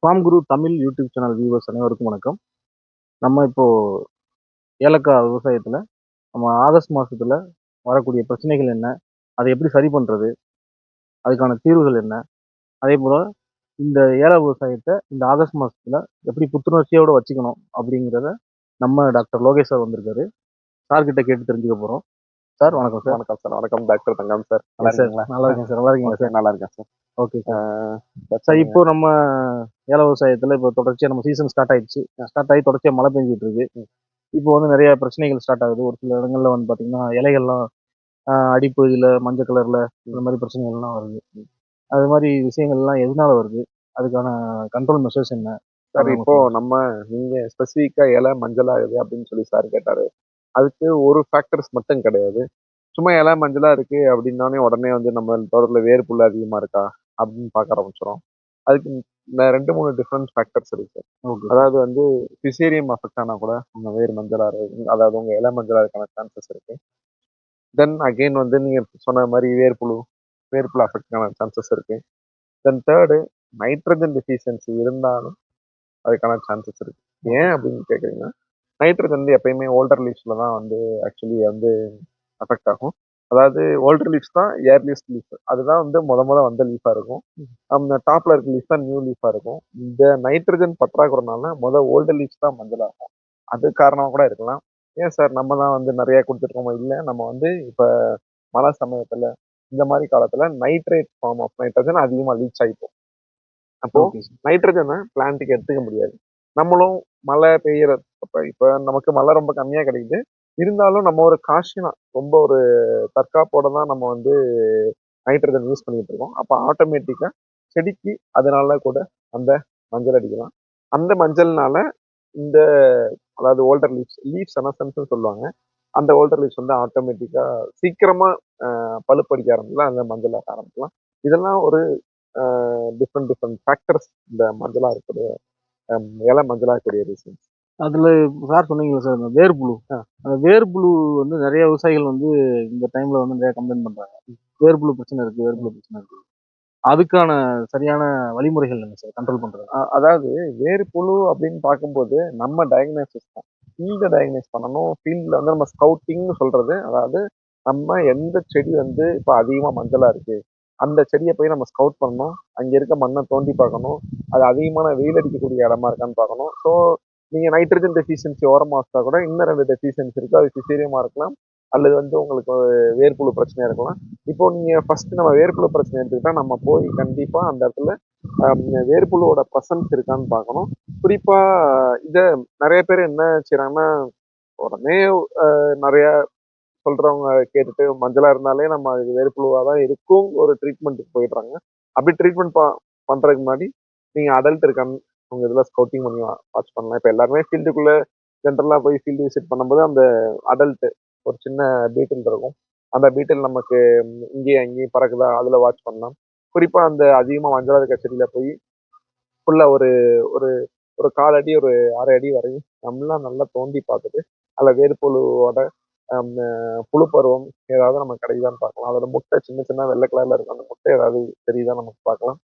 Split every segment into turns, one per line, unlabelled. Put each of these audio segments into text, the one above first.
Form குரு Tamil YouTube channel viewers அனைவருக்கும் வணக்கம். நம்ம இப்போ ஏலக்காய் விவசாயத்துல நம்ம ஆகஸ்ட் மாசத்துல வரக்கூடிய பிரச்சனைகள் என்ன? அதை எப்படி சரி பண்றது? அதுக்கான தீர்வுகள் என்ன? அதேபோல இந்த ஏல விவசாயத்த இந்த ஆகஸ்ட் மாசத்துல எப்படி புத்துணர்ச்சியோட வச்சுக்கணும்? அப்படிங்கிறத நம்ம டாக்டர் லோகேஷ் சார் வந்திருக்காரு. சார் கிட்ட கேட்டு தெரிஞ்சுக்க போறோம். சார் வணக்கம் சார்.
வணக்கம் சார். வணக்கம் டாக்டர் தங்கம் சார். நல்லா
எஸ் சார்.
இருக்கீங்களா?
நல்லா இருக்கேன் சார். நல்லா இருக்கீங்களா
ஓகே,
சார்?
நல்லா இருக்கேன் சார்.
Okay sir. சார்
சொல்லுங்க.
இப்போ நம்ம ஏல விவசாயத்துல இப்போ தொடர்ச்சியா நம்ம சீசன் ஸ்டார்ட் ஆயிடுச்சு. ஸ்டார்ட் ஆகி தொடர்ச்சியா மழை பெஞ்சுட்டு இருக்கு. இப்போ வந்து நிறைய பிரச்சனைகள் ஸ்டார்ட் ஆகுது. ஒரு சில இடங்கள்ல வந்து பாத்தீங்கன்னா இலைகள்லாம் அடிப்பகுதியில மஞ்சள் கலர்ல இந்த மாதிரி பிரச்சனைகள்லாம் வருது. அது மாதிரி விஷயங்கள்லாம் எதனால வருது? அதுக்கான கண்ட்ரோல் மெஷர்ஸ் என்ன?
சார்,
அதை
இப்போ
சொல்லுங்க.
நம்ம நீங்க ஸ்பெசிஃபிக்கா இலை மஞ்சளா இது அப்படின்னு சொல்லி சார் கேட்டாரு. அதுக்கு ஒரு ஃபேக்டர்ஸ் மட்டும் கிடையாது. சும்மா இலை மஞ்சளா இருக்கு அப்படின்னாலே உடனே வந்து நம்ம தோட்டத்துல வேர்ப்புல்லு அதிகமா இருக்கா அப்படின்னு பார்க்க ஆரம்பிச்சிடும். அதுக்கு ரெண்டு மூணு டிஃப்ரெண்ட் ஃபேக்டர்ஸ் இருக்கு.
ஓகே.
அதாவது வந்து பிசேரியம் அஃபெக்ட் ஆனா கூட உங்க வேர் மஞ்சளா இருக்கு, அதாவது உங்க இலை மஞ்சளா இருக்கான சான்சஸ் இருக்கு. தென் அகெயின் வந்து நீங்க சொன்ன மாதிரி வேர்ப்புழு அஃபெக்ட் ஆன சான்சஸ் இருக்கு. தென் தேர்டு, நைட்ரஜன் டெஃபிஷியன்சி இருந்தாலும் அதுக்கான சான்சஸ் இருக்கு. ஏன் அப்படின்னு கேட்குறீங்கன்னா, நைட்ரஜன் வந்து எப்பயுமே ஓல்டர் லீவ்ஸ்ல தான் வந்து ஆக்சுவலி வந்து அஃபெக்ட் ஆகும். அதாவது ஓல்டர் லீவ்ஸ் தான் ஏர்லியஸ்ட் லீஃப். அதுதான் வந்து முத வந்த லீஃபா இருக்கும். அந்த டாப்ல இருக்க லீஃப் தான் நியூ லீஃபா இருக்கும். இந்த நைட்ரஜன் பற்றாக்குறைனால ஓல்டர் லீவ்ஸ் தான் மஞ்சள் ஆகும். அது காரணமா கூட இருக்கலாம். ஏன் சார் நம்ம தான் வந்து நிறைய கொடுத்துருக்கோமா? இல்லை, நம்ம வந்து இப்போ மழை சமயத்துல இந்த மாதிரி காலத்துல நைட்ரேட் ஃபார்ம் ஆஃப் நைட்ரஜன் அதிகமா லீச் ஆகிப்போம். அப்போ
ஓகே சார்.
நைட்ரஜனை பிளான்ட்டுக்கு எடுத்துக்க முடியாது. நம்மளும் மழை பெய்யறப்ப இப்ப நமக்கு மழை ரொம்ப கம்மியா கிடைக்குது. இருந்தாலும் நம்ம ஒரு காஷனா ரொம்ப ஒரு தற்காப்போட தான் நம்ம வந்து நைட்ரஜன் யூஸ் பண்ணிட்டு இருக்கோம். அப்ப ஆட்டோமேட்டிக்கா செடிக்கு அதனால கூட அந்த மஞ்சள் அடிக்கலாம். அந்த மஞ்சள்னால இந்த அதாவது ஓல்டர் லீவ்ஸ் செனசன்ஸ் சொல்லுவாங்க. அந்த ஓல்டர் லீவ்ஸ் வந்து ஆட்டோமேட்டிக்கா சீக்கிரமா பழுப்படிக்க ஆரம்பிக்கலாம். அந்த மஞ்சள் ஆக ஆரம்பிக்கலாம். இதெல்லாம் ஒரு டிஃப்ரெண்ட் ஃபேக்டர்ஸ் இந்த மஞ்சளா இருக்கக்கூடிய இலை மஞ்சளா இருக்கக்கூடிய ரீசன்ஸ்.
அதுல சார் சொன்னீங்களா சார், இந்த வேர்ப்புழு. அந்த வேர்ப்புழு வந்து நிறைய விவசாயிகள் வந்து இந்த டைம்ல வந்து நிறைய கம்ப்ளைண்ட் பண்றாங்க. வேர்ப்புழு பிரச்சனை இருக்கு, வேர்ப்புழு பிரச்சனை இருக்கு. அதுக்கான சரியான வழிமுறைகள் என்ன சார் கண்ட்ரோல் பண்றது?
அதாவது வேர்ப்புழு அப்படின்னு பார்க்கும்போது நம்ம டயக்னோசிஸ் தான். ஃபீல்டை டயக்னைஸ் பண்ணணும். ஃபீல்டில் வந்து நம்ம ஸ்கவுட்டிங்னு சொல்றது, அதாவது நம்ம எந்த செடி வந்து இப்போ அதிகமாக மஞ்சளா இருக்கு அந்த செடியை போய் நம்ம ஸ்கவுட் பண்ணணும். அங்கே இருக்க மண்ணை தோண்டி பார்க்கணும். அது அதிகமான வெயில் அடிக்கக்கூடிய இடமா இருக்கான்னு பார்க்கணும். ஸோ நீங்கள் நைட்ரஜன் டெஃபிஷியன்சி ஓரமாக வச்சா கூட இன்னும் ரெண்டு டெஃபிஷியன்சி இருக்கு. அது சிசேரியமாக இருக்கலாம், அல்லது வந்து உங்களுக்கு வேர்ப்புழு பிரச்சனையா இருக்கலாம். இப்போ நீங்கள் ஃபர்ஸ்ட் நம்ம வேர்ப்புழு பிரச்சனை எடுத்துக்கிட்டா நம்ம போய் கண்டிப்பாக அந்த இடத்துல வேர்ப்புழுவோட ப்ரெசன்ஸ் இருக்கான்னு பார்க்கணும். குறிப்பா இதை நிறைய பேர் என்ன செய்றாங்கன்னா, உடனே நிறைய சொல்றவங்க கேட்டுட்டு மஞ்சளா இருந்தாலே நம்ம அது வேர்ப்புழுவா தான் இருக்கும் ஒரு ட்ரீட்மெண்ட்டுக்கு போயிடுறாங்க. அப்படி ட்ரீட்மெண்ட் பண்றதுக்கு முன்னாடி நீங்க அடல்ட் இருக்கான்னு உங்க இதுல ஸ்கவுட்டிங் பண்ணி வாட்ச் பண்ணலாம். இப்போ எல்லாருமே ஃபீல்டுக்குள்ள ஜென்ரலா போய் ஃபீல்டு விசிட் பண்ணும்போது அந்த அடல்ட் ஒரு சின்ன பீட்டில் இருக்கும். அந்த பீட்டில் நமக்கு இங்கேயும் அங்கேயும் பறக்குதா அதுல வாட்ச் பண்ணலாம். குறிப்பா அந்த அதிகமா மஞ்சளா இருக்க செடியில போய் ஃபுல்லா ஒரு ஒரு ஒரு 1/4 அடி ஒரு 1/2 அடி வரையும் நல்லா தோண்டி பார்த்துட்டு அதில் வேர்ப்புழுவோட புழு பருவம் ஏதாவது நமக்கு கிடைக்குதான்னு பார்க்கலாம். அதோட முட்டை சின்ன சின்ன வெள்ளை கலர்ல இருக்கும். அந்த முட்டை ஏதாவது தெரியுதா நமக்கு பார்க்கலாம்.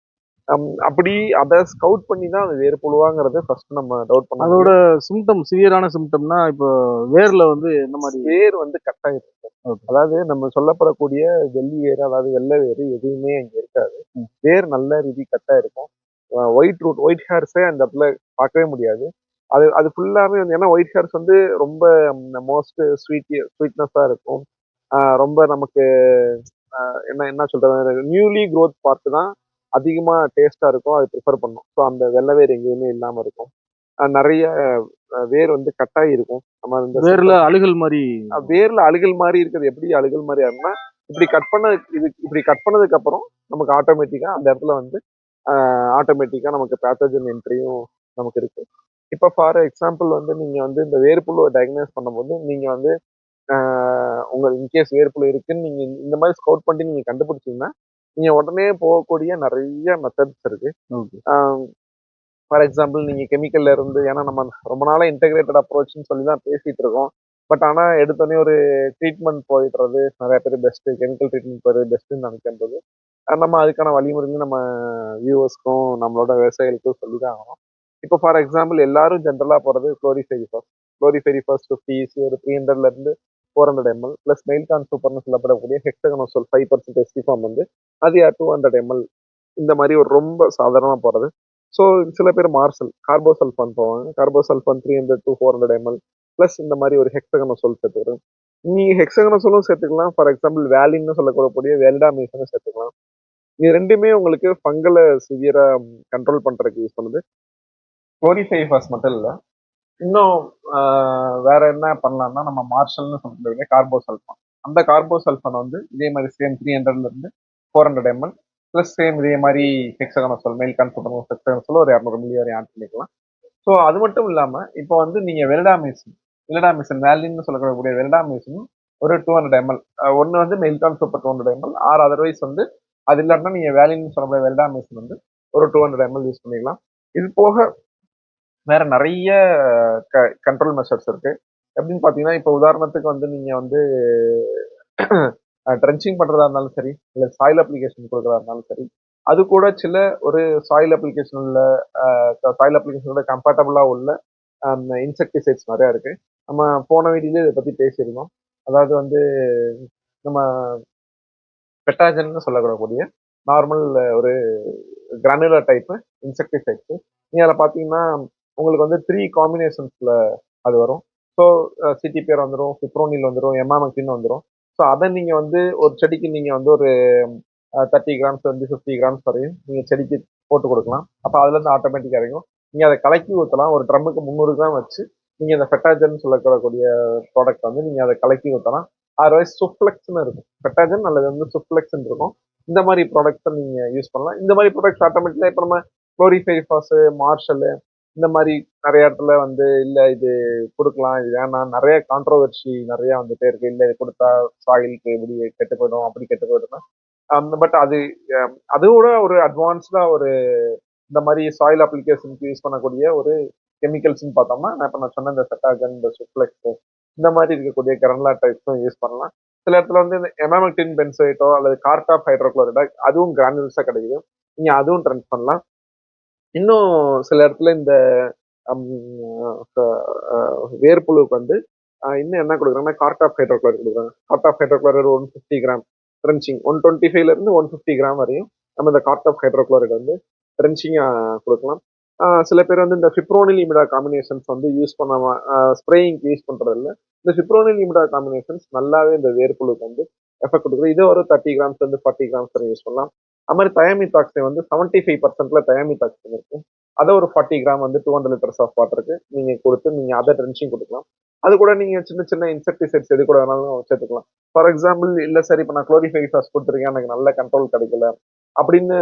அப்படி அதை ஸ்கவுட் பண்ணி தான் அது வேர்ப்புழுவாங்கிறது ஃபர்ஸ்ட் நம்ம டவுட் பண்ண
அதோட
முடியும்.
சிம்டம் சிவியரான சிம்டம்னா இப்போ வேர்ல வந்து என்ன மாதிரி?
வேர் வந்து கட்டாயிருக்கு.
ஓகே.
அதாவது நம்ம சொல்லப்படக்கூடிய வெள்ளி வேர், அதாவது வெள்ளை வேர் எதுவுமே அங்க இருக்காது. வேர் நல்ல ரீதி கட்டா இருக்கும். ஒயிட் ஹேர்ஸே அந்த இடத்துல பார்க்கவே முடியாது. அது அது ஃபுல்லாவே வந்து ஏன்னா ஒயிட் ஹேர்ஸ் வந்து ரொம்ப மோஸ்ட் ஸ்வீட்னஸா இருக்கும். ரொம்ப நமக்கு என்ன என்ன சொல்றது, நியூலி க்ரோத் பார்ட் தான் அதிகமா டேஸ்டா இருக்கும். அது ப்ரிஃபர் பண்ணும். ஸோ அந்த வெள்ளை வேர் எங்கேயுமே இல்லாம இருக்கும். நிறைய வேர் வந்து கட்டாயி இருக்கும். நம்ம இந்த
வேர்ல அழுகல் மாதிரி.
வேர்ல அழுகல் மாதிரி இருக்குது. எப்படி அழுகல் மாதிரி ஆகும்னா, இப்படி கட் பண்ணதுக்கு அப்புறம் நமக்கு ஆட்டோமேட்டிக்கா அந்த இடத்துல வந்து ஆட்டோமேட்டிக்கா நமக்கு பேத்தஜன் என்ட்ரியும் நமக்கு இருக்கு. இப்போ ஃபார் எக்ஸாம்பிள் வந்து நீங்க வந்து இந்த வேர்ப்புழுவை டயக்னைஸ் பண்ணும்போது நீங்க வந்து உங்க இன்கேஸ் வேர்ப்புழு இருக்குன்னு நீங்க இந்த மாதிரி ஸ்கவுட் பண்ணி நீங்க கண்டுபிடிச்சீங்கன்னா நீங்க உடனே போகக்கூடிய நிறைய மெத்தட்ஸ் இருக்கு.
ஓகே.
ஃபார் எக்ஸாம்பிள் நீங்க கெமிக்கல்ல இருந்து, ஏன்னா நம்ம ரொம்ப நாளா இன்டெகிரேட்டட் அப்ரோச்னு சொல்லி தான் பேசிட்டு இருக்கோம். பட் ஆனா எடுத்தோடனே ஒரு ட்ரீட்மெண்ட் போயிடுறது நிறைய பேர் பெஸ்ட், கெமிக்கல் ட்ரீட்மெண்ட் போயிடுறது பெஸ்ட்னு நினைக்கின்றது. நம்ம அதுக்கான வழிமுறைகள் நம்ம வியூவர்ஸ்க்கும் நம்மளோட விவசாயிகளுக்கும் சொல்லி தான் ஆகணும். இப்போ ஃபார் எக்ஸாம்பிள் எல்லாரும் ஜென்ரலா போறது குளோரிஃபெரி ஃபர்ஸ்ட் 50 ஒரு 300ல இருந்து 400 ml பிளஸ் மெயில்கான் சூப்பர்னு சொல்லப்படக்கூடிய ஹெக்ஸகனோசோல் 5% எஸ்டிஃபார்ம் வந்து அது 200 ml இந்த மாதிரி ஒரு ரொம்ப சாதாரணமா போறது. ஸோ சில பேர் மார்சல் கார்போசல்ஃபான் போவாங்க. கார்போசல்ஃபான் 300 to 400 ml பிளஸ் இந்த மாதிரி ஒரு ஹெக்ஸகனோசோல் சேர்த்துக்கிறோம். நீங்க ஹெக்ஸகனோசோலும் சேர்த்துக்கலாம். ஃபார் எக்ஸாம்பிள் வேலின்னு சொல்லக்கூடிய வெல்டாமேசனும் சேர்த்துக்கலாம். இது ரெண்டுமே உங்களுக்கு ஃபங்கலை சிவியரா கண்ட்ரோல் பண்றதுக்கு யூஸ் பண்ணுது. குளோரிஃபைஃபாஸ் மட்டும் இல்ல, இன்னும் வேற என்ன பண்ணலாம்னா நம்ம மார்ஷல்னு சொல்லக்கூடிய கார்போசல்ஃபான். அந்த கார்போசல்ஃபான் வந்து இதே மாதிரி சேம் 300ல இருந்து 400 ml பிளஸ் சேம் இதே மாதிரி ஹெக்ஸகனோசோல் மெயில் கான்செப்ட் ஹெக்ஸகனோசோல் ஒரு 200 மில்லி வரை ஆட் பண்ணிக்கலாம். ஸோ அது மட்டும் இல்லாம இப்போ வந்து நீங்க வெல்டாமேசன் வேலின்னு சொல்லக்கூடிய வெல்டாமேசன் ஒரு 200 ml ஒன்னு வந்து மெயில்கான் சூப்பர் 200 ml ஆர் அதர்வைஸ் வந்து அது இல்லாட்டினா நீங்க வேலின்னு சொல்லக்கூடிய வெல்டாமேசன் வந்து ஒரு 200 ml யூஸ் பண்ணிக்கலாம். இது போக வேற நிறைய கண்ட்ரோல் மெஷர்ஸ் இருக்கு. எப்படின்னு பாத்தீங்கன்னா இப்போ உதாரணத்துக்கு வந்து நீங்க வந்து ட்ரென்ச்சிங் பண்றதா இருந்தாலும் சரி, இல்ல சாயில் அப்ளிகேஷன் கொடுக்கறதா இருந்தாலும் சரி, அது கூட சில ஒரு சாயில் அப்ளிகேஷனோட கம்பேட்டபிளா உள்ள இன்செக்டிசைட்ஸ் நிறைய இருக்கு. நம்ம போன வீடியோல இதை பத்தி பேசியிருந்தோம். அதாவது வந்து நம்ம பெட்டாஜன் சொல்லக்கூடிய நார்மல் ஒரு கிரானுலர் டைப் இன்செக்டிசைட்ஸ். நீங்க அதில் பார்த்தீங்கன்னா உங்களுக்கு வந்து 3 காம்பினேஷன்ஸ்ல அது வரும். ஸோ சிடிபிஆர் வந்துடும், பிப்ரோனில் வந்துடும், எமாமெக்டின் வந்துடும். ஸோ அதை நீங்க வந்து ஒரு செடிக்கு நீங்க வந்து ஒரு 30 கிராம்ஸ் வந்து 50 கிராம்ஸ் வரையும் நீங்க செடிக்கு போட்டு கொடுக்கலாம். அப்போ அதுல இருந்து ஆட்டோமேட்டிக்கா இறங்கும். நீங்க அதை கலக்கி ஊற்றலாம். ஒரு ட்ரம்முக்கு 300 கிராம் வச்சு நீங்க இந்த ஃபெட்டாஜன் சொல்லக்கூடிய ப்ராடக்ட் வந்து நீங்க அதை கலக்கி ஊற்றலாம். அதர்வைஸ் சுஃப்ளெக்ஸ்னு இருக்கும். ஃபெட்டாஜன் அல்லது வந்து சுஃப்ளெக்ஸ்ன்னு இருக்கும். இந்த மாதிரி ப்ராடக்ட்ஸை நீங்க யூஸ் பண்ணலாம். இந்த மாதிரி ப்ராடக்ட்ஸ் ஆட்டோமேட்டிக்கா இப்போ நம்ம குளோரிஃபைஃபாஸ், மார்ஷல் இந்த மாதிரி நிறைய இடத்துல வந்து இல்ல இது கொடுக்கலாம், இது வேணாம், நிறைய கான்ட்ரோவர்சி நிறைய வந்துட்டே இருக்கு. இல்ல இது கொடுத்தா சாயிலுக்கு இப்படி கெட்டு போயிடும், அப்படி கெட்டு போயிடும். பட் அது அதோட ஒரு அட்வான்ஸ்டா ஒரு இந்த மாதிரி சாயில் அப்ளிகேஷனுக்கு யூஸ் பண்ணக்கூடிய ஒரு கெமிக்கல்ஸ்ன்னு பார்த்தோம்னா நான் சொன்ன இந்த செட்டாஜன், இந்த சுப்ளெக்ஸ் இந்த மாதிரி இருக்கக்கூடிய கிரனலா டைப்ஸும் யூஸ் பண்ணலாம். சில இடத்துல வந்து இந்த எமாமெக்டின் பென்சோயிட்டோ அல்லது கார்டாப் ஹைட்ரோக்ளோரைடோ அதுவும் கிரானுல்ஸா கிடைக்குது. நீங்க அதுவும் ட்ரெண்ட் பண்ணலாம். இன்னும் சில இடத்துல இந்த வேர்ப்புழுக்கு வந்து இன்னும் என்ன கொடுக்குறாங்கன்னா கார்டாப் ஹைட்ரோக்ளோரைட் கொடுக்குறாங்க. கார்டாப் ஹைட்ரோக்ளோரைட் 150 கிராம் ட்ரென்ச்சிங் 125ல இருந்து 150 கிராம் வரையும் நம்ம இந்த கார்டாப் ஹைட்ரோக்ளோரைட் வந்து ட்ரென்ச்சிங்கா கொடுக்கலாம். சில பேர் வந்து இந்த ஃபிப்ரோனில் இமிடா காம்பினேஷன்ஸ் வந்து யூஸ் பண்ணாம ஸ்ப்ரேயிங்க்கு யூஸ் பண்றது இல்லை. இந்த ஃபிப்ரோனில் இமிடா காம்பினேஷன்ஸ் நல்லாவே இந்த வேர்ப்புழுக்கு வந்து எஃபெக்ட் கொடுக்குது. இது ஒரு 30 கிராம்ஸ் வந்து 40 கிராம்ஸ் வரை யூஸ் பண்ணலாம். அது மாதிரி தயாமித்தாக்சை வந்து 75%ல தயாமித்தாக்சை இருக்கும். அதை ஒரு 40 கிராம் வந்து 200 லிட்டர்ஸ் ஆஃப் வாட்டருக்கு நீங்க கொடுத்து நீங்க அதை ட்ரென்ச்சிங் கொடுக்கலாம். அது கூட நீங்க சின்ன சின்ன இன்செக்டிசைட்ஸ் எது கூட வேணாலும் சேர்த்துக்கலாம். ஃபார் எக்ஸாம்பிள் இல்ல சார் இப்போ நான் குளோரிஃபைஃபாஸ் கொடுத்துருக்கேன், எனக்கு நல்ல கண்ட்ரோல் கிடைக்கல அப்படின்னு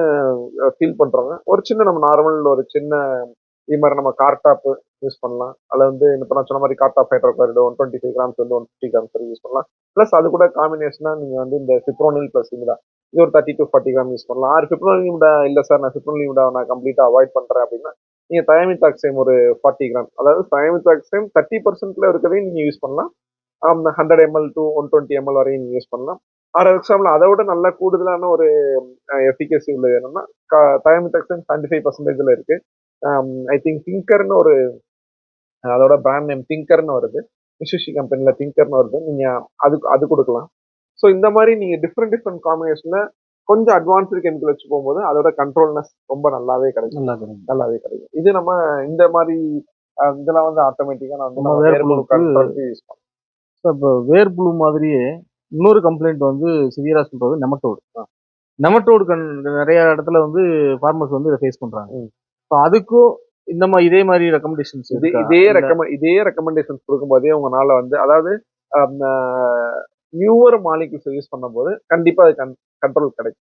ஃபீல் பண்றவங்க ஒரு சின்ன நம்ம நார்மல் ஒரு சின்ன இது மாதிரி நம்ம கார்டாப் யூஸ் பண்ணலாம். அதில் வந்து இப்போ நான் சொன்ன மாதிரி கார்டாப் ஹைட்ரோக்ளோரைட் 125 கிராம்ஸ் வந்து 150 கிராம்ஸ் வரை யூஸ் பண்ணலாம். ப்ளஸ் அது கூட காம்பினேஷனா நீங்க வந்து இந்த ஃபிப்ரோனில் பிளஸ் இமிடா இது ஒரு 30 to 40 கிராம் யூஸ் பண்ணலாம். ஆறு ஃபிப்ரோனில் இமிடா இல்லை சார் நான் ஃபிப்ரோனில் இமிடா நான் கம்ப்ளீட்டா அவாய்ட் பண்றேன் அப்படின்னா நீங்க தயாமித்தாக்சைம் ஒரு 40 கிராம், அதாவது தயாமித்தாக்சைம் 30%ல இருக்கிறதையும் நீங்க யூஸ் பண்ணலாம். 100 ml to 120 ml வரையும் நீங்க யூஸ் பண்ணலாம். ஃபார் எக்ஸாம்பிள் அதை விட நல்ல கூடுதலான ஒரு எஃபிகசி உள்ளது என்னன்னா தயாமித்தாக்சைம் 75%ல இருக்கு. ஐ திங்க் திங்கர்னு ஒரு அதோட பிராண்ட் நேம் திங்கர்னு வருது. மிஷிஷி கம்பெனில திங்கர்னு வருது. நீங்க அது கொடுக்கலாம். ஸோ இந்த மாதிரி நீங்க டிஃப்ரெண்ட் காம்பினேஷன்ல கொஞ்சம் அட்வான்ஸ்டு கெமிக்கல் வச்சு போகும்போது அதோட கண்ட்ரோல்னஸ் ரொம்ப நல்லாவே கிடைக்கும். இது நம்ம இந்த மாதிரி இதெல்லாம் வந்து ஆட்டோமேட்டிக்கா நான் வந்து வேர்ப்புழு யூஸ் பண்ணுவேன்.
இப்போ வேர்ப்புழு மாதிரியே இன்னொரு கம்ப்ளைண்ட் வந்து சிவியரா சொல்றது நெமட்டோடு நிறைய இடத்துல வந்து ஃபார்மர்ஸ் வந்து இதை ஃபேஸ் பண்றாங்க. அதுக்கும் இந்த மாதிரி இதே மாதிரி ரெக்கமெண்டேஷன்ஸ்
இதே ரெக்கமெண்டேஷன்ஸ் கொடுக்கும்போதே உங்களால வந்து அதாவது நியூவர் மாலிகுல்ஸ் யூஸ் பண்ணும்போது கண்டிப்பா அது கண்ட்ரோல் கிடைக்கும்.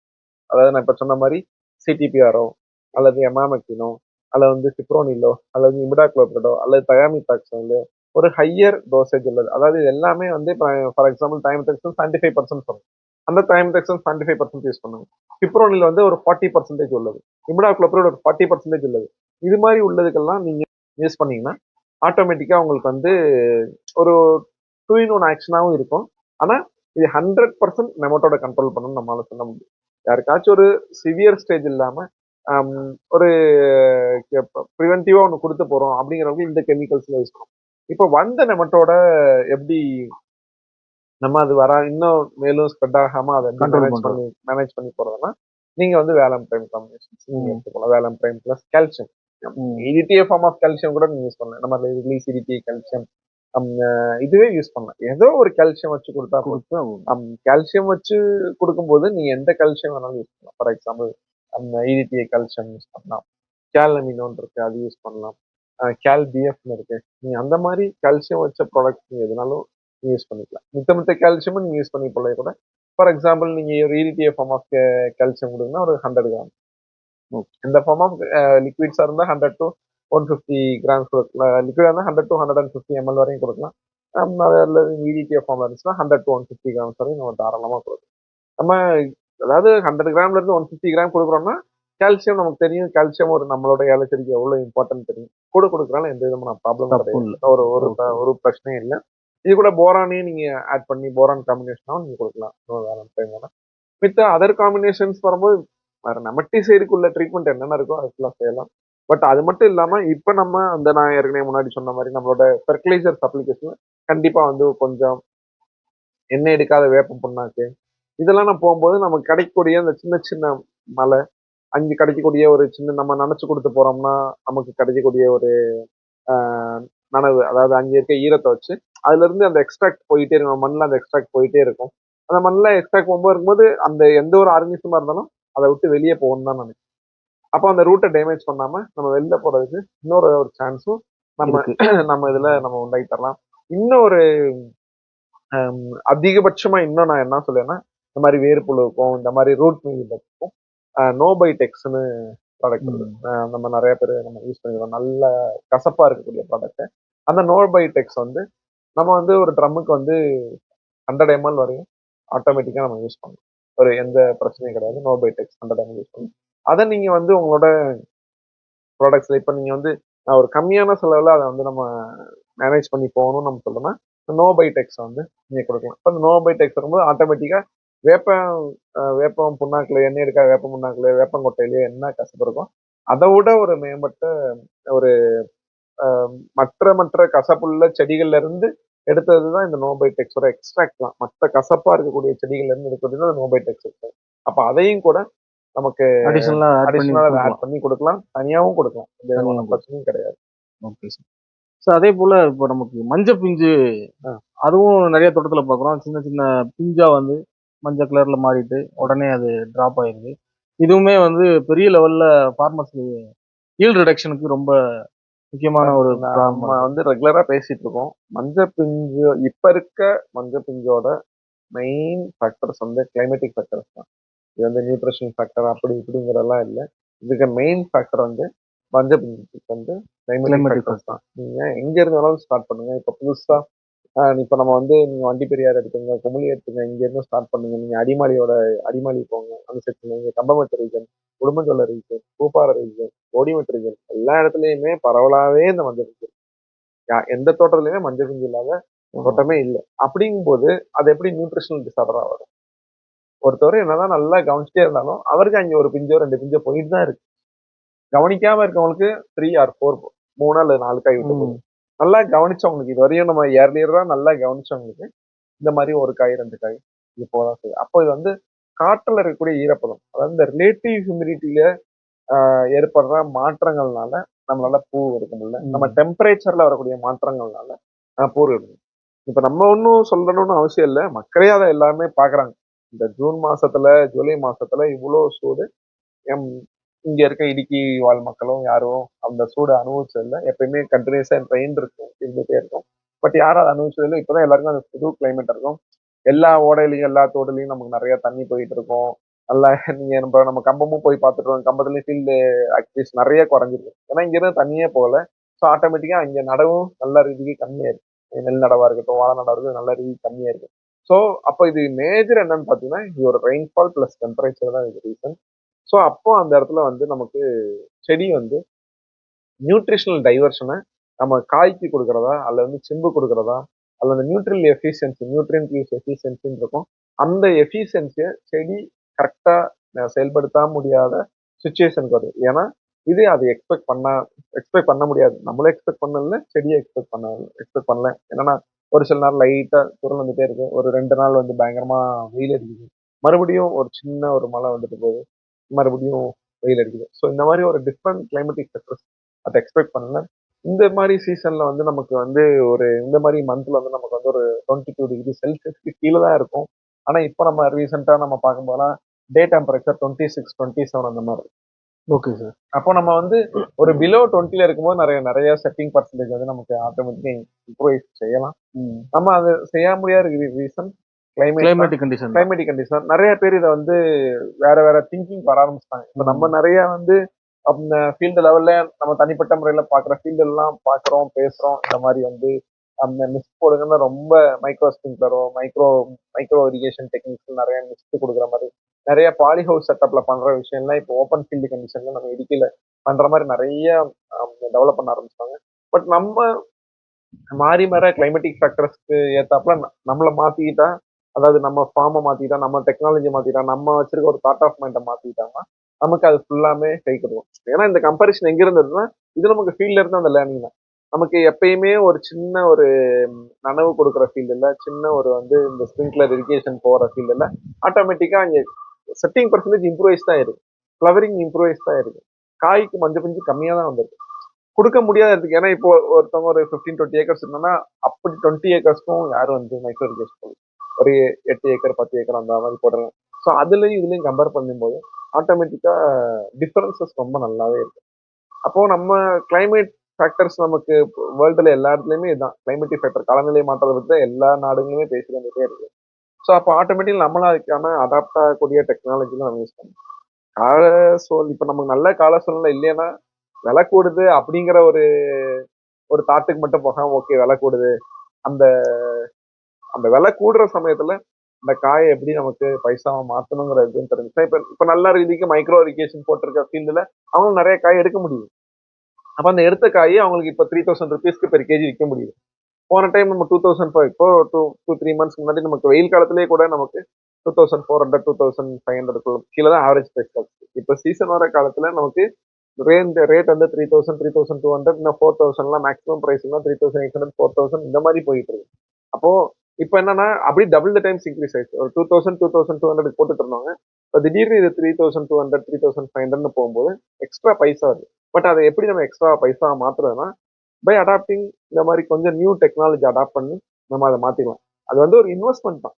அதாவது நான் இப்ப சொன்ன மாதிரி சிடிபிஆரோ அல்லது எமாமெக்டினோ அல்லது வந்து சிப்ரோனிலோ அல்லது இமிடாக்ளோபிரடோ அல்லது தயாமித்தாக்சைலோ ஒரு ஹையர் டோசேஜ் உள்ளது. அதாவது இது எல்லாமே வந்து ஃபார் எக்ஸாம்பிள் தயாமித்தாக்சைன் 75% வரும். அந்த தயாமித்தாக்சைன் 75% யூஸ் பண்ணுங்க. சிப்ரோனில் வந்து ஒரு 40% உள்ளது. இமிடாக்ளோபிரட் ஒரு 40% உள்ளது. இது மாதிரி உள்ளதுக்கெல்லாம் நீங்க யூஸ் பண்ணீங்கன்னா ஆட்டோமேட்டிக்கா உங்களுக்கு வந்து ஒரு 2-in-1 ஆக்ஷனாகவும் இருக்கும். ஆனா இது 100% நெமட்டோட கண்ட்ரோல் பண்ணணும்னு நம்மளால சொல்ல முடியும். யாருக்காச்சும் ஒரு சிவியர் ஸ்டேஜ் இல்லாம ஒரு ப்ரிவென்டிவா ஒன்று கொடுத்து போறோம் அப்படிங்கிறவங்க இந்த கெமிக்கல்ஸ்ல யூஸ் பண்ணுவோம். இப்போ வந்த நெமட்டோட எப்படி நம்ம அது இன்னும் மேலும் ஸ்ப்ரெட் ஆகாம அதை எப்படி
கண்ட்ரோல் பண்றது.
மேனேஜ் பண்ணி போறதுன்னா நீங்க வந்து வேலம் பிரைம் காம்பினேஷன்ஸ் நீங்க எடுத்துக்கலாம். வேலம் prime plus calcium. EDTA form of calcium கூட நீங்க யூஸ் பண்ணலாம். நம்ம ரிலீஸ் இடிடிஏ கால்சியம் இதுவே யூஸ் பண்ணலாம். ஏதோ ஒரு கால்சியம் வச்சு கொடுத்தா கால்சியம் வச்சு கொடுக்கும்போது நீங்க எந்த கால்சியம் வேணாலும் யூஸ் பண்ணலாம். ஃபார் எக்ஸாம்பிள் இடிடிஏ கால்சியம் யூஸ் பண்ணலாம். கேலமினோன்னு இருக்கு, அது யூஸ் பண்ணலாம். கேல் பிஎஃப்னு இருக்கு. நீங்க அந்த மாதிரி கால்சியம் வச்ச ப்ராடக்ட் நீங்க எதுனாலும் யூஸ் பண்ணிக்கலாம். மித்த கால்சியமும் நீங்க யூஸ் பண்ணி போல கூட. ஃபார் எக்ஸாம்பிள் நீங்க ஒரு இடிடிஏ ஃபார்ம் ஆஃப் கால்சியம் கொடுங்கன்னா ஒரு 100 கிராம். இந்த ஃபார்ம் ஆஃப் லிக்விட்ஸா இருந்தா 100 to 150 கிராம்ஸ் கொடுக்கலாம். லிக்விடா இருந்தா 100 to 150 ml வரையும் கொடுக்கலாம். அதில் இடிடிஏ ஃபார்ம் இருந்துச்சுன்னா 100 to 150 கிராம்ஸ் வரையும் நம்ம தாராளமாக கொடுக்கலாம். நம்ம அதாவது 100 கிராம்ல இருந்து 150 கிராம் கொடுக்குறோம்னா கால்சியம் நமக்கு தெரியும். கால்சியம் ஒரு நம்மளோட ஏலச்செடிக்கு எவ்வளவு இம்பார்ட்டன்ட் தெரியும். கூட கொடுக்குறனால எந்த விதமான ப்ராப்ளம் கிடையாது. ஒரு பிரச்சனையும் இல்லை. இது கூட போரானையும் நீங்க ஆட் பண்ணி போரான் காம்பினேஷனாகவும் நீங்க கொடுக்கலாம். மித்த அதர் காம்பினேஷன்ஸ் வரும்போது வேற நெமட்டிசைடுக்குள்ள ட்ரீட்மெண்ட் என்னென்ன இருக்கோ அதுக்கெல்லாம் செய்யலாம். பட் அது மட்டும் இல்லாம இப்ப நம்ம நான் ஏற்கனவே முன்னாடி சொன்ன மாதிரி நம்மளோட ஃபெர்டிலைசர்ஸ் அப்ளிகேஷன் கண்டிப்பா வந்து கொஞ்சம் எண்ணெய் எடுக்காத வேப்பம் புண்ணாக்கு இதெல்லாம் நான் போகும்போது நமக்கு கிடைக்கக்கூடிய அந்த சின்ன சின்ன மலை அங்கே கிடைக்கக்கூடிய ஒரு சின்ன நம்ம நினைச்சு கொடுத்து போறோம்னா நமக்கு கிடைக்கக்கூடிய ஒரு நனவு, அதாவது அங்கே இருக்க ஈரத்தை வச்சு அதுல இருந்து அந்த எக்ஸ்ட்ராக்ட் போயிட்டே இருக்கும். மண்ணில் அந்த எக்ஸ்ட்ராக்ட் போயிட்டே இருக்கும். அந்த மண்ணில் எக்ஸ்ட்ராக்ட் போகும்போது இருக்கும்போது அந்த எந்த ஒரு ஆர்கனிசமா இருந்தாலும் அதை விட்டு வெளியே போகணும்னு தான் நினைக்கிறேன். அப்போ அந்த ரூட்டை டேமேஜ் பண்ணாம நம்ம வெளில போறதுக்கு இன்னொரு ஒரு சான்ஸும் நம்ம இதுல நம்ம உண்டாக்கி தரலாம். இன்னொரு அதிகபட்சமா இன்னும் நான் என்ன சொல்லுவேன்னா இந்த மாதிரி வேர்ப்புழுக்கும் இந்த மாதிரி ரூட் மீலுக்கும் நோபைடெக்ஸ்னு ப்ராடக்ட் நம்ம நிறைய பேர் நம்ம யூஸ் பண்ணிக்கிறோம். நல்ல கசப்பா இருக்கக்கூடிய ப்ராடக்ட். அந்த நோபைடெக்ஸ் வந்து நம்ம வந்து ஒரு ட்ரம்முக்கு வந்து 100 ml வரையும் ஆட்டோமேட்டிக்கா நம்ம யூஸ் பண்ணலாம். ஒரு எந்த பிரச்சனையும் கிடையாது. நோபைடெக்ஸ் 100 ml யூஸ் பண்ணலாம். அதை நீங்க வந்து உங்களோட ப்ராடக்ட்ஸ்ல இப்ப நீங்க வந்து ஒரு கம்மியான செலவுல அதை வந்து நம்ம மேனேஜ் பண்ணி போகணும்னு நம்ம சொல்லணும்னா நோபைடெக்ஸ் வந்து நீங்க கொடுக்கலாம். இப்போ அந்த நோபைடெக்ஸ் வரும்போது ஆட்டோமேட்டிக்கா வேப்பம் புண்ணாக்குல எண்ணெய் எடுக்க வேப்ப புண்ணாக்குல வேப்பங்கொட்டையிலேயே என்ன கசப்பு இருக்கும் அதை விட ஒரு மேம்பட்ட ஒரு மற்ற கசப்புள்ள செடிகள்ல இருந்து எடுத்ததுதான் இந்த நோபைடெக்ஸோட எக்ஸ்ட்ராக்ட் தான். மற்ற கசப்பா இருக்கக்கூடிய செடிகள்ல இருந்து எடுக்கிறது நோபைடெக்ஸ். அப்ப அதையும் கூட நமக்கு அடிஷனலா ஆட் பண்ணி கொடுக்கலாம், தனியாவும் கொடுக்கலாம். எந்த பிரச்சனையும் கிடையாது.
Okay sir. சார் அதே போல இப்போ நமக்கு மஞ்சள் பிஞ்சு அதுவும் நிறைய தோட்டத்துல பாக்குறோம். சின்ன சின்ன பிஞ்சா வந்து மஞ்சள் கலர்ல மாறிட்டு உடனே அது டிராப் ஆயிருது. இதுவுமே வந்து பெரிய லெவல்ல ஃபார்மர்ஸ் ஈல்ட் ரிடக்ஷனுக்கு ரொம்ப முக்கியமான ஒரு
நம்ம வந்து ரெகுலரா பேசிட்டு இருக்கோம். மஞ்சள் பிஞ்சு இப்ப இருக்க மஞ்சள் பிஞ்சோட மெயின் ஃபேக்டர்ஸ் வந்து கிளைமேட்டிக் ஃபேக்டர்ஸ் தான். இது வந்து நியூட்ரிஷன் ஃபேக்டர் அப்படி இப்படிங்கிறதெல்லாம் இல்லை. இதுக்கு மெயின் ஃபேக்டர் வந்து மஞ்சள் பிஞ்சுக்கு வந்து கிளைமேட்டிக் ஃபேக்டர்ஸ் தான். நீங்க எங்க இருந்தாலும் ஸ்டார்ட் பண்ணுங்க. இப்ப புதுசா இப்ப நம்ம வந்து நீங்க வண்டி பெரியார் எடுத்துங்க, குமிழி எடுத்துங்க, இங்க இருந்து ஸ்டார்ட் பண்ணுங்க. நீங்க அடிமாலி போங்க, அந்த செக்ஷன் நீங்க Kambammettu region, Udumbanchola region, Pooppara region, Odimettu region எல்லா இடத்துலயுமே பரவலாவே இந்த மஞ்சள் பிஞ்சு. எந்த தோட்டத்துலயுமே மஞ்சள் பிஞ்சு இல்லாத தோட்டமே இல்லை. அப்படிங்கும்போது அது எப்படி நியூட்ரிஷனல் டிசார்டரா வரும்? ஒருத்தவர் என்னதான் நல்லா கவனிச்சுட்டே இருந்தாலும் அவருக்கு அங்க ஒரு பிஞ்சோ 2 பிஞ்சோ போயிட்டு தான் இருக்கு. கவனிக்காம இருக்கவங்களுக்கு 3 or 4 3 அல்லது 4 காய் விட்டு போகுது. நல்லா கவனிச்சவங்களுக்கு இது வரையும் நம்ம இயர்லியரா நல்லா கவனிச்சவங்களுக்கு இந்த மாதிரி 1 காய் 2 காய் இது போதான் செய்யும். அப்போ இது வந்து காற்றுல இருக்கக்கூடிய ஈரப்பதம், அதாவது இந்த ரிலேட்டிவ் ஹியூமிடிட்டியில ஏற்படுற மாற்றங்கள்னால நம்மளால பூ எடுக்க முடியல. நம்ம டெம்பரேச்சர்ல வரக்கூடிய மாற்றங்கள்னால பூ எடுக்கணும். இப்ப நம்ம ஒன்றும் சொல்லணும்னு அவசியம் இல்லை. மக்களே அதை எல்லாருமே பாக்குறாங்க. இந்த ஜூன் மாசத்துல ஜூலை மாசத்துல இவ்வளவு சூடு இங்க இருக்க இடுக்கி வாழ் மக்களும் யாரும் அந்த சூடு அனுபவிச்சதில்லை. எப்பயுமே கண்டினியூஸா ட்ரெயின் இருக்கும், இருந்துட்டே இருக்கும். பட் யாரும் அதை அனுபவிச்சதில்லை. இப்பதான் எல்லாருக்கும் அந்த புது கிளைமேட் இருக்கும். எல்லா ஓடையிலையும் எல்லா தோட்டலையும் நமக்கு நிறைய தண்ணி போயிட்டு இருக்கும். நல்லா நீங்க நம்ம கம்பமும் போய் பார்த்துட்டு கம்பத்துலயும் ஃபீல்டு ஆக்டிவிட்டிஸ் நிறைய குறைஞ்சிருக்கு. ஏன்னா இங்க இருந்து தண்ணியே போகல. ஸோ ஆட்டோமேட்டிக்கா இங்க நடவும் நல்ல ரீதிக்கு கம்மியா இருக்கு. நெல் நடவா இருக்கட்டும், வாழை நடவா இருக்கட்டும், நல்ல ரீதி கம்மியா இருக்கு. ஸோ அப்போ இது மேஜர் என்னன்னு பாத்தீங்கன்னா இது ஒரு ரெயின்ஃபால் பிளஸ் டெம்பரேச்சர் தான் இது ரீசன். ஸோ அப்போ அந்த இடத்துல வந்து நமக்கு செடி வந்து நியூட்ரிஷனல் டைவர்ஷனை நம்ம காய்க்கு கொடுக்கறதா அல்ல வந்து செம்பு கொடுக்கறதா அல்ல அந்த நியூட்ரியல் எஃபிஷியன்சி நியூட்ரியன்ட் யூஸ் எஃபிஷியன்சின்னு இருக்கும். அந்த எஃபிஷியன்சியை செடி கரெக்டா செயல்படுத்த முடியாத சுச்சுவேஷனுக்கு வருது. ஏன்னா இது அது எக்ஸ்பெக்ட் பண்ண முடியாது. நம்மளும் எக்ஸ்பெக்ட் பண்ணல, செடியை எக்ஸ்பெக்ட் பண்ணல. என்னன்னா ஒரு சில நாள் லைட்டா குரல் வந்துட்டே இருக்கு, ஒரு 2 நாள் வந்து பயங்கரமா வெயில் அடிக்குது, மறுபடியும் ஒரு சின்ன ஒரு மழை வந்துட்டு போகுது, மறுபடியும் வெயில் அடிக்குது. ஸோ இந்த மாதிரி ஒரு டிஃப்ரெண்ட் கிளைமேட்டிக் ஃபேக்டர்ஸ் அதை எக்ஸ்பெக்ட் பண்ணல. இந்த மாதிரி சீசன்ல வந்து நமக்கு வந்து இந்த மாதிரி மந்த்ல வந்து நமக்கு வந்து ஒரு 22 டிகிரி செல்சியஸ்க்கு கீழே தான் இருக்கும். ஆனா இப்போ நம்ம ரீசெண்டா நம்ம பார்க்கும்போதெல்லாம் டே டெம்பரேச்சர் 26, 27 அந்த மாதிரி.
Okay sir.
அப்போ நம்ம வந்து ஒரு பிலோ 20ல இருக்கும்போது நிறைய நிறைய செட்டிங் பர்சன்டேஜ் வந்து நமக்கு ஆட்டோமேட்டிக்கா இம்ப்ரூவைஸ் செய்யலாம். நம்ம அது செய்ய முடியாத reason
climatic condition.
Climatic condition. நிறைய பேர் இதை வந்து வேற வேற திங்கிங் வர ஆரம்பிச்சிட்டாங்க. இப்போ நம்ம நிறைய வந்து அந்த ஃபீல்டு லெவல்ல நம்ம தனிப்பட்ட முறையில பாக்குற ஃபீல்டு எல்லாம் பாக்குறோம், பேசுறோம். இந்த மாதிரி வந்து அந்த மிஸ்ட் போடுங்கன்னா ரொம்ப மைக்ரோ ஸ்ப்ரிங்க்லரோ மைக்ரோ இரிகேஷன் டெக்னிக்ஸ் நிறைய மிஸ்ட் கொடுக்குற மாதிரி நிறைய பாலி ஹவுஸ் செட்டப்ல பண்ற விஷயம்லாம் இப்போ ஓப்பன் ஃபீல்டு கண்டிஷன்ல நம்ம இடுக்கில பண்ற மாதிரி நிறைய டெவலப் பண்ண ஆரம்பிச்சாங்க. பட் நம்ம மாறி மாற கிளைமேட்டிக் ஃபேக்டர்ஸ்க்கு ஏத்தாப்புல நம்மளை மாத்திக்கிட்டா, அதாவது நம்ம ஃபார்மை மாத்திட்டா, நம்ம டெக்னாலஜி மாத்திட்டா, நம்ம வச்சிருக்க ஒரு தாட் ஆஃப் மைண்டை மாத்திட்டாங்கன்னா நமக்கு அது ஃபுல்லாமே கை கொடுக்கும். ஏன்னா இந்த கம்பேரிஷன் எங்க இருந்ததுன்னா இது நமக்கு ஃபீல்ட்ல இருந்து அந்த லேர்னிங் தான். நமக்கு எப்பயுமே ஒரு சின்ன ஒரு நனவு கொடுக்குற ஃபீல்டு இல்லை, சின்ன ஒரு வந்து இந்த ஸ்ப்ரிங்க்லர் இரிகேஷன் போகிற ஃபீல்டு இல்லை, ஆட்டோமேட்டிக்கா அங்கே செட்டிங் பர்சன்டேஜ் இம்ப்ரூவைஸ் தான் இருக்கு, ஃப்ளவரிங் இம்ப்ரூவைஸ் தான் இருக்கு, காய்க்கு மஞ்சள் பிஞ்சு கம்மியா தான் வந்திருக்கு. கொடுக்க முடியாத இருக்கு. ஏன்னா இப்போ ஒருத்தவங்க ஒரு 15-20 ஏக்கர்ஸ் இருந்தோம்னா அப்படி 20 ஏக்கர்ஸ்க்கும் யாரும் வந்து மைக்ரோ இரிகேஷன் போடுது, ஒரு 8 ஏக்கர் 10 ஏக்கர் அந்த மாதிரி போடுறாங்க. ஸோ அதுலயும் இதுலயும் கம்பேர் பண்ணும்போது ஆட்டோமேட்டிக்கா டிஃபரன்சஸ் ரொம்ப நல்லாவே இருக்கு. அப்போ நம்ம கிளைமேட் ஃபேக்டர்ஸ் நமக்கு வேர்ல்டுல எல்லா இடத்துலயுமே இதுதான் கிளைமேட்டிக் ஃபேக்டர், காலநிலை மாற்றத்தை பற்றி தான் எல்லா நாடுகளுமே பேசி வந்துட்டே இருக்கு. ஸோ அப்போ ஆட்டோமேட்டிக் நம்மளும் அதுக்கான அடாப்ட் ஆகக்கூடிய டெக்னாலஜிலாம் நம்ம யூஸ் பண்ணணும். கால சூழல் இப்போ நமக்கு நல்ல கால சூழ்நிலை இல்லைன்னா விலை கூடுது அப்படிங்கிற ஒரு ஒரு தாட்டுக்கு மட்டும் போகாம ஓகே விலை கூடுது, அந்த அந்த விலை கூடுற சமயத்துல இந்த காயை எப்படி நமக்கு பைசாவை மாத்தணுங்கிறது தெரிஞ்சுச்சா. இப்ப இப்ப நல்ல ரீதிக்கு மைக்ரோ இரிகேஷன் போட்டிருக்க ஃபீல்டுல அவங்க நிறைய காய் எடுக்க முடியும். அப்ப அந்த எடுத்த காயை அவங்களுக்கு இப்ப 3000 ருபீஸ்க்கு பெர் கேஜி விற்க முடியும். போன டைம் நம்ம 2005 இப்போ 2-3 மந்த்ஸ் முன்னாடி நமக்கு வெயில் காலத்திலேயே கூட நமக்கு 2400 2500 கீழே தான் ஆவரேஜ் பிரைஸ் ஆச்சு. இப்ப சீசன் வர காலத்துல நமக்கு ரேட் வந்து 3200 இன்னும் 4000 மேக்ஸிமம் பிரைஸ் 3800 4000 இந்த மாதிரி போயிட்டு இருக்கு. அப்போ இப்போ என்னன்னா அப்படி டபுள் த டைம்ஸ் இன்க்ரீஸ் ஆயிடுச்சு. ஒரு 2200 போட்டுட்டு இருந்தாங்க, இப்போ திடீர்னு இது 3200 3500 போகும்போது எக்ஸ்ட்ரா பைசா வருது. பட் அதை எப்படி நம்ம எக்ஸ்ட்ரா பைசா மாத்துறதுன்னா பை அடாப்டிங் இந்த மாதிரி கொஞ்சம் நியூ டெக்னாலஜி அடாப்ட் பண்ணி நம்ம அதை மாத்திக்கலாம். அது வந்து ஒரு இன்வெஸ்ட்மெண்ட் தான்.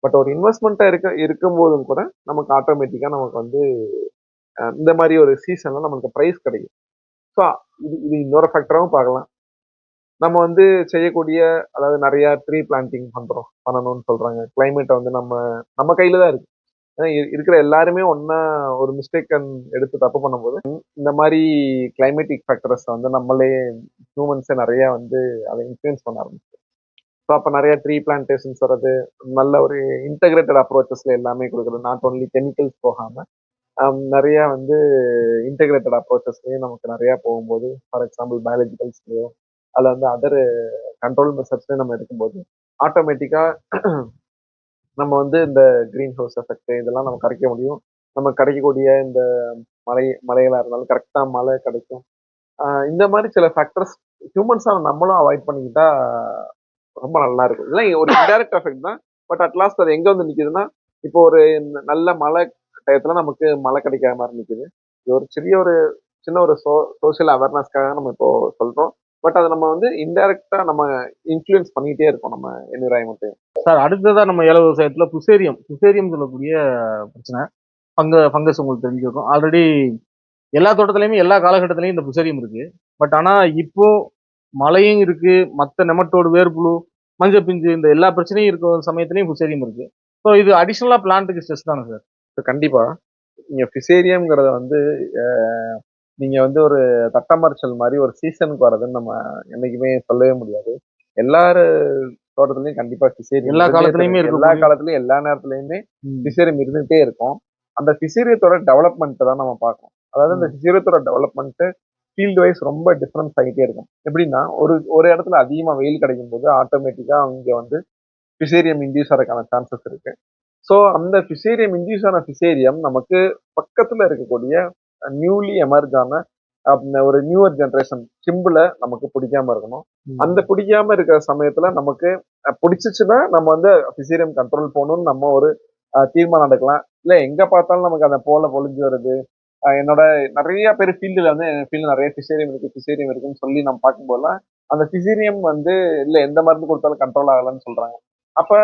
பட் ஒரு இன்வெஸ்ட்மெண்ட்டா இருக்கும்போதும் கூட நமக்கு ஆட்டோமேட்டிக்கா நமக்கு வந்து இந்த மாதிரி ஒரு சீசன்ல நமக்கு ப்ரைஸ் கிடைக்கும். ஸோ இது இது இன்னொரு ஃபேக்டராகவும் பார்க்கலாம். நம்ம வந்து செய்யக்கூடிய, அதாவது நிறைய ட்ரீ பிளான்டிங் பண்ணணும்னு சொல்றாங்க. கிளைமேட்டை வந்து நம்ம நம்ம கையில தான் இருக்கு. ஏன்னா இருக்கிற எல்லாருமே ஒன்னா ஒரு மிஸ்டேக் எடுத்து தப்பு பண்ணும்போது இந்த மாதிரி கிளைமேட்டிக் ஃபேக்டர்ஸ் வந்து நம்மளே ஹியூமன்ஸே நிறைய வந்து அதை இன்ஃப்ளூயன்ஸ் பண்ண ஆரம்பிச்சு. ஸோ அப்போ நிறைய ட்ரீ பிளான்டேஷன்ஸ் வர்றது, நல்ல ஒரு இன்டகிரேட்டட் அப்ரோச்சஸ்ல எல்லாமே கொடுக்குறது, நாட் ஓன்லி கெமிக்கல்ஸ் போகாம நிறைய வந்து இன்டகிரேட்டட் அப்ரோச்சஸ்லயும் நமக்கு நிறைய போகும்போது, ஃபார் எக்ஸாம்பிள் பயாலஜிக்கல்ஸ்லயோ அதில் வந்து அதர் கண்ட்ரோல் மெத்தட்ஸ்லயும் நம்ம எடுக்கும்போது ஆட்டோமேட்டிக்கா நம்ம வந்து இந்த கிரீன் ஹவுஸ் எஃபெக்ட் இதெல்லாம் நம்ம கரைக்க முடியும். நம்ம கிடைக்கக்கூடிய இந்த மலைகளா இருந்தாலும் கரெக்டா மழை கிடைக்கும். இந்த மாதிரி சில ஃபேக்டர்ஸ் ஹியூமன்ஸா நம்மளும் அவாய்ட் பண்ணிக்கிட்டா ரொம்ப நல்லா இருக்கும். இதெல்லாம் ஒரு இன்டைரக்ட் எஃபெக்ட் தான். பட் அட்லாஸ்ட் அது எங்க வந்து நிக்குதுன்னா இப்போ ஒரு நல்ல மழை டயத்துல நமக்கு மழை கிடைக்காத மாதிரி நிக்குது. இது ஒரு சின்ன ஒரு சோசியல் அவேர்னஸ்க்காக நம்ம இப்போ சொல்றோம். பட் அதை நம்ம வந்து இன்டைரக்டா நம்ம இன்ஃப்ளூயன்ஸ் பண்ணிக்கிட்டே இருக்கோம் நம்ம என்விரான்மெண்ட்.
சார் அடுத்ததா நம்ம ஏல விவசாயத்துல புசேரியம் சொல்லக்கூடிய பிரச்சனை, ஃபங்கஸ் உங்களுக்கு தெரிஞ்சிருக்கும். ஆல்ரெடி எல்லா தோட்டத்திலையுமே எல்லா காலகட்டத்திலையும் இந்த புசேரியம் இருக்கு. பட் ஆனா இப்போ மழையும் இருக்கு, மற்ற நெமட்டோடு, வேர்ப்புழு, மஞ்சள் பிஞ்சு இந்த எல்லா பிரச்சனையும் இருக்கிற சமயத்திலையும் புசேரியம் இருக்கு. ஸோ இது அடிஷனலா பிளான்ட்டுக்கு ஸ்ட்ரெஸ் தானே சார்?
கண்டிப்பா நீங்க பிசேரியம்ங்கிறத வந்து நீங்க வந்து ஒரு தட்டமறிச்சல் மாதிரி ஒரு சீசனுக்கு வர்றதுன்னு நம்ம என்னைக்குமே சொல்லவே முடியாது. எல்லாரு தோட்டத்துலயும் கண்டிப்பா பிசேரியம்
எல்லா காலத்துலயுமே இருக்கு.
எல்லா காலத்துலயும் எல்லா நேரத்துலயுமே பிசேரியம் இருந்துகிட்டே இருக்கும். அந்த பிசேரியத்தோட டெவலப்மெண்ட் தான் நம்ம பார்க்கணும். அதாவது அந்த பிசேரியத்தோட டெவலப்மெண்ட் ஃபீல்டு வைஸ் ரொம்ப டிஃபரன்ஸ் ஆகிட்டே இருக்கும். எப்படின்னா ஒரு இடத்துல அதிகமா வெயில் கிடைக்கும் போது ஆட்டோமேட்டிக்கா அங்க வந்து பிசேரியம் இன்டியூஸ் ஆகிறதுக்கான சான்சஸ் இருக்கு. ஸோ அந்த ஃபிசேரியம் இன்டியூஸ் ஆன ஃபிசேரியம் நமக்கு பக்கத்துல இருக்கக்கூடிய நியூலி எமர்ஜ் ஆன ஒரு நியூவர் ஜென்ரேஷன் சிம்பிள நமக்கு பிடிக்காம இருக்கணும். அந்த பிடிக்காம இருக்கிற சமயத்துல நமக்கு பிடிச்சிச்சுன்னா நம்ம வந்து ஃபிசேரியம் கண்ட்ரோல் போகணும்னு நம்ம ஒரு தீர்மானம் எடுக்கலாம். இல்ல எங்க பார்த்தாலும் நமக்கு அந்த போல பொழிஞ்சு வருது. என்னோட நிறைய பேர் ஃபீல்டுல வந்து ஃபீல்டு நிறைய ஃபிசேரியம் இருக்குன்னு சொல்லி நம்ம பார்க்கும்போதெல்லாம் அந்த ஃபிசேரியம் வந்து இல்ல எந்த மருந்து கொடுத்தாலும் கண்ட்ரோல் ஆகலன்னு சொல்றாங்க. அப்ப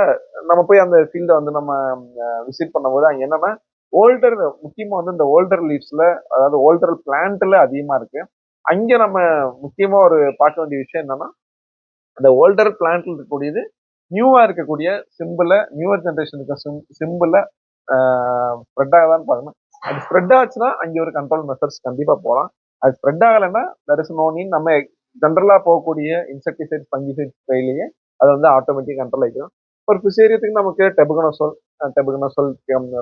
நம்ம போய் அந்த ஃபீல்டை வந்து நம்ம விசிட் பண்ணும்போது அங்க என்னன்னா ஓல்டர் முக்கியமா வந்து இந்த ஓல்டர் லீவ்ஸ்ல அதாவது ஓல்டர் பிளான்ட்ல அதிகமா இருக்கு. அங்க நம்ம முக்கியமா ஒரு பார்க்க வேண்டிய விஷயம் என்னன்னா அந்த ஓல்டர் பிளான்ட்ல இருக்கக்கூடியது நியூவா இருக்கக்கூடிய சிம்பிள நியூவர் ஜென்ரேஷனுக்கு சிம்பிள ஸ்ப்ரெட் ஆகலான்னு பார்க்கணும். அது ஸ்ப்ரெட் ஆச்சுன்னா அங்கே ஒரு கண்ட்ரோல் மெத்தட்ஸ் கண்டிப்பா போகலாம். அது ஸ்ப்ரெட் ஆகலைன்னா தர் இஸ் நோ நீட். நம்ம ஜென்ரலா போகக்கூடிய இன்செக்டிசைட் ஃபங்கிசைட் ஸ்ப்ரேலேயே அது வந்து ஆட்டோமேட்டிக் கண்ட்ரோல் ஆகிடும். ஒரு ஃபிசேரியத்துக்கு நமக்கு டெபுகனோசோல்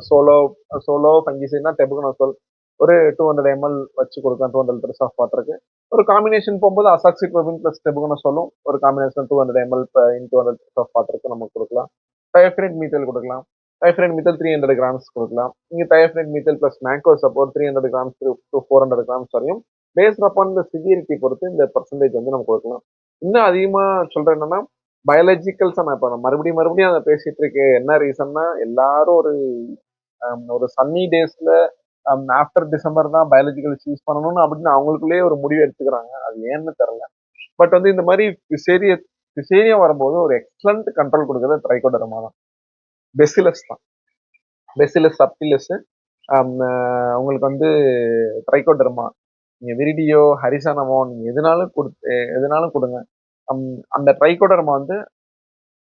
சோலோ சோலோ ஃபங்கிசைட்னா டெபுகனோசோல் ஒரு 200 ml வச்சு கொடுக்கலாம் 200 லிட்டர்ஸ் ஆஃப் வாட்டருக்கு. ஒரு காம்பினேஷன் போகும்போது அசாக்சிக்ளோபின் பிளஸ் டெபுகனோசோலும் ஒரு combination 200 ml in 200 litres of வாட்டருக்கு நம்ம கொடுக்கலாம். தயோஃபினைட் மீத்தேல் கொடுக்கலாம். தயோஃபினைட் மீத்தேல் 300 கிராம்ஸ் கொடுக்கலாம். இங்க thiophanate methyl plus mancozeb 300 grams to 400 grams வரையும் பேஸ்ட் அப்பான் இந்த சிவியரிட்டி பொறுத்து இந்த பர்சன்டேஜ் வந்து நம்ம கொடுக்கலாம். இன்னும் அதிகமா சொல்றேன் என்னன்னா பயாலஜிக்கல்ஸ் நான் இப்ப மறுபடியும் அதை பேசிட்டு இருக்கேன். என்ன ரீசன்னா எல்லாரும் ஒரு சன்னி டேஸ்ல ஆஃப்டர் டிசம்பர் தான் பயாலஜிக்கல்ஸ் யூஸ் பண்ணணும்னு அப்படின்னு அவங்களுக்குள்ளேயே ஒரு முடிவு எடுத்துக்கிறாங்க. அது ஏன்னு தெரியல. பட் வந்து இந்த மாதிரி ஃபிசேரியம் வரும்போது ஒரு எக்ஸலண்ட் கண்ட்ரோல் கொடுக்குறது ட்ரைகோடர்மா தான். பெசிலஸ் தான். பெசிலஸ் சப்டிலஸ் உங்களுக்கு வந்து ட்ரைகோடர்மா நீங்க விரிடியோ ஹரிசானமோ நீங்க எதுனாலும் கொடுங்க. அந்த ட்ரைகோடர்மா வந்து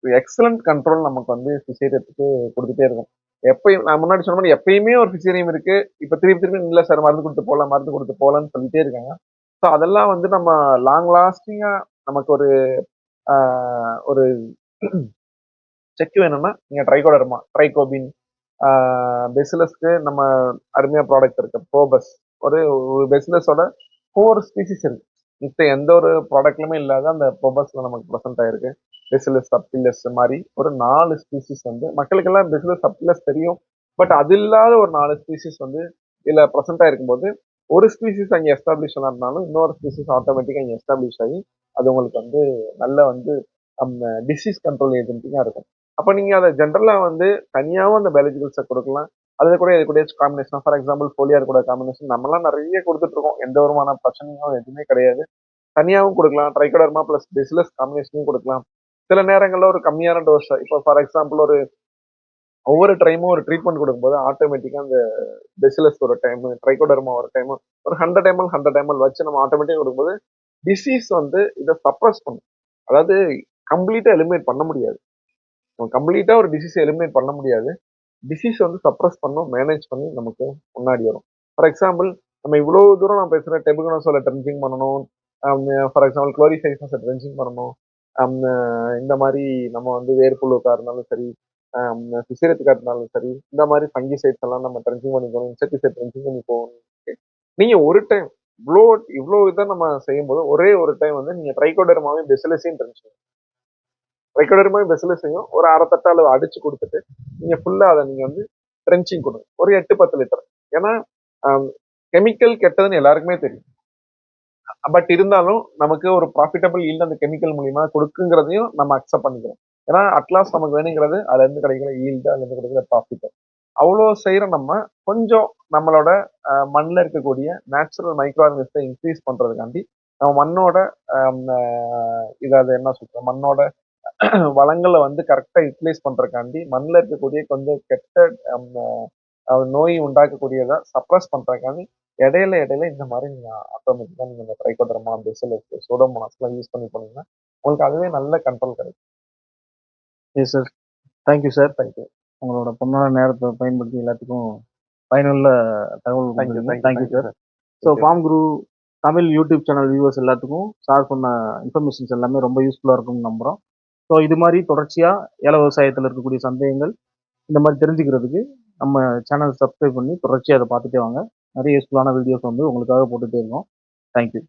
எக்ஸலண்ட் கண்ட்ரோல் நமக்கு வந்து ஃபிசேரியத்துக்கு கொடுத்துட்டே இருக்கும். எப்பயும் நான் முன்னாடி சொன்ன மாதிரி எப்பயுமே ஒரு ஃபிசேரியம் இருக்கு. இப்ப திருப்பி இல்லை சார் மருந்து கொடுத்து போகலான்னு சொல்லிட்டே இருக்காங்க. ஸோ அதெல்லாம் வந்து நம்ம லாங் லாஸ்டிங்கா நமக்கு ஒரு செக் வேணும்னா நீங்க ட்ரைகோடர்மா ட்ரைகோபின் பெசிலஸ்க்கு நம்ம அருமையா ப்ராடக்ட் இருக்கு. ப்ரோபஸ் ஒரு பெசிலஸோட 4 ஸ்பீசிஸ் இருக்கு. மித்த எந்த ஒரு ப்ராடக்ட்லுமே இல்லாத அந்த ப்ரோபஸ்ல நமக்கு ப்ரெசென்ட் ஆயிருக்கு. பெசிலஸ் சப்டிலஸ் மாதிரி ஒரு 4 ஸ்பீசிஸ் வந்து மக்களுக்கெல்லாம் பெசிலஸ் சப்டிலஸ் தெரியும். பட் அது இல்லாத ஒரு 4 ஸ்பீசிஸ் வந்து இதுல ப்ரெசென்ட் ஆயிருக்கும் போது ஒரு ஸ்பீசிஸ் அங்கே எஸ்டாப்ளிஷ் ஆனாலும் இன்னொரு ஸ்பீசிஸ் ஆட்டோமேட்டிக்கா இங்கே எஸ்டாப்ளிஷ் ஆகி அது உங்களுக்கு வந்து நல்ல வந்து அந்த டிசீஸ் கண்ட்ரோல் ஏஜென்ட்டிங்கா இருக்கும். அப்ப நீங்க அதை ஜென்ரலா வந்து தனியாவும் அந்த பயாலஜிக்கல்ஸை கொடுக்கலாம். அது கூட இது கூட காம்பினேஷன் ஃபார் எக்ஸாம்பிள் போலியார் கூட காம்பினேஷன் நம்மலாம் நிறைய கொடுத்துட்டு இருக்கோம். எந்த விதமான பிரச்சனையும் எதுவுமே கிடையாது. தனியாகவும் கொடுக்கலாம். ட்ரைகோடர்மா பிளஸ் பெசிலஸ் காம்பினேஷனையும் கொடுக்கலாம். சில நேரங்களில் ஒரு கம்மியான டோஸ் இப்போ ஃபார் எக்ஸாம்பிள் ஒவ்வொரு டைமும் ஒரு ட்ரீட்மெண்ட் கொடுக்கும்போது ஆட்டோமேட்டிக்கா அந்த பெசிலஸ் ஒரு டைம் ட்ரைகோடர்மா ஒரு டைம் ஒரு 100 ml வச்சு நம்ம ஆட்டோமேட்டிக்கா கொடுக்கும்போது டிசீஸ் வந்து இதை சப்ரஸ் பண்ணும். அதாவது கம்ப்ளீட்டா எலிமினேட் பண்ண முடியாது. கம்ப்ளீட்டா ஒரு டிசீஸ் எலிமினேட் பண்ண முடியாது. டிசீஸ் வந்து சப்ரஸ் பண்ணும், மேனேஜ் பண்ணி நமக்கு முன்னாடி வரும். ஃபார் எக்ஸாம்பிள் நம்ம இவ்வளவு தூரம் நான் பேசுறேன் டெபுகனோசோல ட்ரென்ச்சிங் பண்ணணும். ஃபார் எக்ஸாம்பிள் குளோரிஃபைசஸை ட்ரென்ச்சிங் பண்ணணும். இந்த மாதிரி நம்ம வந்து வேர்ப்புழுக்கா இருந்தாலும் சரி ஃபிசேரியத்துக்கா இருந்தாலும் சரி இந்த மாதிரி ஃபங்கிசைட்ஸ் எல்லாம் நம்ம ட்ரென்ச்சிங் பண்ணிக்கணும். இன்செக்டிசைட் ட்ரென்ச்சிங் பண்ணி போகணும். நீங்க ஒரு டைம் இவ்வளோ இதை நம்ம செய்யும்போது ஒரே ஒரு டைம் வந்து நீங்க ட்ரைகோடர்மாவையும் பெசிலஸையும் ட்ரென்ச்சிங் ட்ரைகோடர்மாவையும் பெசிலஸையும் ஒரு அரை தட்டால அடிச்சு கொடுத்துட்டு நீங்க ஃபுல்லா அதை நீங்க வந்து ட்ரென்ச்சிங் கொடுங்க ஒரு 8-10 லிட்டர். ஏன்னா கெமிக்கல் கெட்டதுன்னு எல்லாருக்குமே தெரியும். பட் இருந்தாலும் நமக்கு ஒரு ப்ராஃபிட்டபிள் ஈல்டு அந்த கெமிக்கல் மூலியமா கொடுக்குங்கிறதையும் நம்ம அக்செப்ட் பண்ணிக்கிறோம். ஏன்னா அட்லாஸ்ட் நமக்கு வேணுங்கிறது அதுல இருந்து கிடைக்கிற ஈல்டு அதுல இருந்து கிடைக்கிற ப்ராஃபிட். அவ்வளோ செய்யற நம்ம கொஞ்சம் நம்மளோட மண்ணில் இருக்கக்கூடிய நேச்சுரல் மைக்ரோ ஆர்கனிசத்தை இன்க்ரீஸ் பண்றதுக்காண்டி நம்ம மண்ணோட இதாவது என்ன சொல்றோம் மண்ணோட வளங்களை வந்து கரெக்டா யூட்டிலைஸ் பண்றதுக்காண்டி மண்ணில் இருக்கக்கூடிய கொஞ்சம் கெட்ட நோய் உண்டாக்கக்கூடியதை சப்ரஸ் பண்றதுக்காண்டி இடையில இந்த மாதிரி நீங்க ஆட்டோமேட்டிக்கா நீங்க இந்த ட்ரைகோடர்மா பெசிலஸ் சூடோமோனாஸ் எல்லாம் யூஸ் பண்ணி போனீங்கன்னா உங்களுக்கு அதுவே நல்ல கண்ட்ரோல் கிடைக்கும்.
Yes sir. Thank you sir. Thank you. உங்களோட பொண்ணான நேரத்தை பயன்படுத்தி எல்லாத்துக்கும் பயனுள்ள தகவல் தேங்க்யூ சார். ஸோ ஃபார்ம் குரு தமிழ் யூடியூப் சேனல் வியூவர்ஸ் எல்லாத்துக்கும் சார் சொன்ன இன்ஃபர்மேஷன்ஸ் எல்லாமே ரொம்ப யூஸ்ஃபுல்லாக இருக்கும்னு நம்புகிறோம். ஸோ இது மாதிரி தொடர்ச்சியாக ஏல விவசாயத்தில் இருக்கக்கூடிய சந்தேகங்கள் இந்த மாதிரி தெரிஞ்சுக்கிறதுக்கு நம்ம சேனல் சப்ஸ்கிரைப் பண்ணி தொடர்ச்சியாக அதை பார்த்துட்டே வாங்க. நிறைய யூஸ்ஃபுல்லான வீடியோஸ் வந்து உங்களுக்காக போட்டுகிட்டே இருக்கோம். தேங்க்யூ.